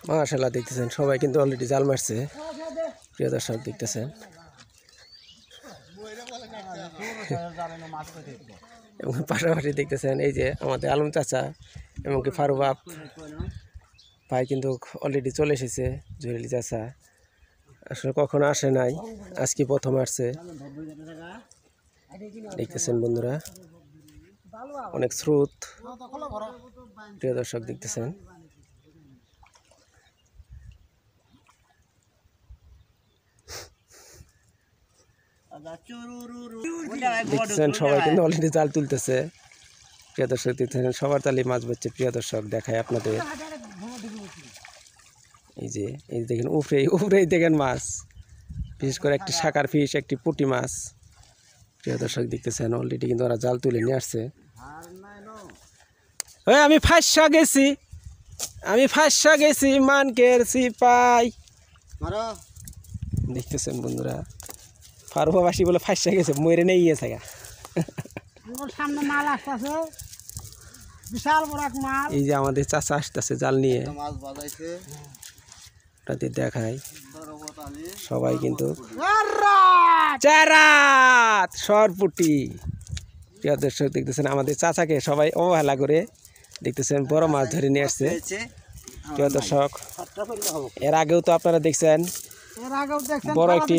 মাশাআল্লাহ দেখতেছেন সবাই কিন্তু অলরেডি জাল মারছে। প্রিয় দর্শক দেখতেছেন এবং পাশাপাশি দেখতেছেন এই যে আমাদের আলম চাচা এমনকি ফারুক বাপ ভাই কিন্তু অলরেডি চলে এসেছে। জুয়েলি চাচা আসলে কখনো আসে নাই, আজকে প্রথম আসছে। দেখতেছেন বন্ধুরা অনেক স্রোত। প্রিয় দর্শক দেখতেছেন সবাই কিন্তু অলরেডি জাল তুলতেছে। প্রিয় দর্শক দেখতেছেন সবার তালি মাছ বাচ্ছে। প্রিয় দর্শক দেখায় আপনাদের এই যে দেখেন উপরেই দেখেন মাছ, বিশেষ করে একটি শাকার ফিশ, একটি পুঁটি মাছ। প্রিয় দর্শক দেখতেছেন অলরেডি কিন্তু ওরা জাল তুলে নিয়ে আসছে। আমি ফাঁসা গেছি মানকের সিপাই। দেখতেছেন বন্ধুরা ফারুবাসী বলে ফাঁসা গেছে, মরে নেই গেছে গা। সামনে মাল আসতেছে, বিশাল বড় এক মাল। এই যে আমাদের চাচা আসতেছে জাল নিয়ে, ওটাতে দেখায় সবাই কিন্তু চারাত সরপুটি। প্রিয় দর্শক দেখতেছেন আমাদের চাচাকে সবাই অবহেলা করে দেখতেছেন বড় মাছ ধরে নিয়ে আসছে। প্রিয় দর্শক এর আগেও তো আপনারা দেখছেন বড় একটি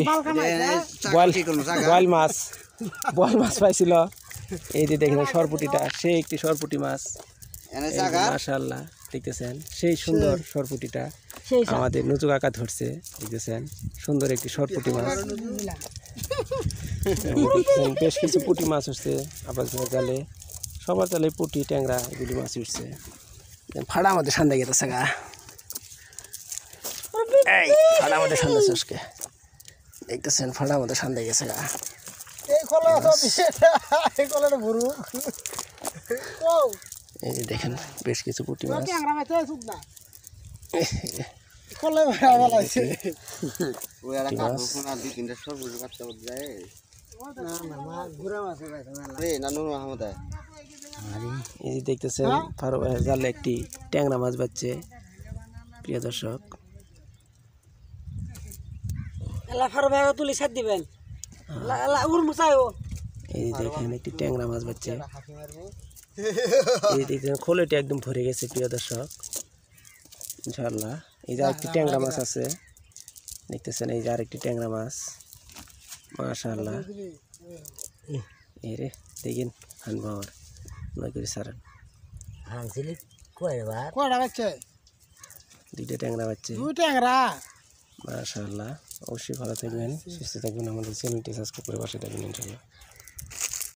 বয়েল মাছ পাইছিল। এই যে দেখেন সরপুটিটা, সেই একটি সরপুটি মাছ। মাশাআল্লাহ দেখতেছেন সেই সুন্দর সরপুটিটা আমাদের নজু কাকা ধরছে। দেখতেছেন সুন্দর একটি সরপুটি মাছ। বেশ কিছু পুঁটি মাছ উঠছে আবার জালে, সবার জালে পুঁটি ট্যাংরা এগুলি মাছ উঠছে। ফাড়া আমাদের সান্দা গেছে গা, ফাড়া আমাদের সান্দা চসকে দেখতেছেন, ফাড়া আমাদের সান্দা গেছে গা। এই যে দেখেন বেশ কিছু পুঁটি মাছ। এই যে দেখতেছেন ফারুক জালে একটি ট্যাংরা মাছ বাচ্ছে। প্রিয় দর্শক তুলি সাত দিবেন, এই দেখেন একটি ট্যাংরা মাছ বাচ্ছে। এই দেখছেন খোলেটি একদম ভরে গেছে। প্রিয় দর্শক ইনশাআল্লাহ এই যে আরেকটি ট্যাংরা মাছ আছে, দেখতেছেন এই যে আরেকটি ট্যাংরা মাছ। মাশাআল্লাহ এই রে দেখেন হান বাবার নয় করে সারান দুইটা ট্যাংরা বাচ্ছে। মাশাআল্লাহ অবশ্যই ভালো থাকবেন, সুস্থ থাকবেন, আমাদের চ্যানেলটি সাবস্ক্রাইব করে পাশে থাকবেন ইনশাআল্লাহ।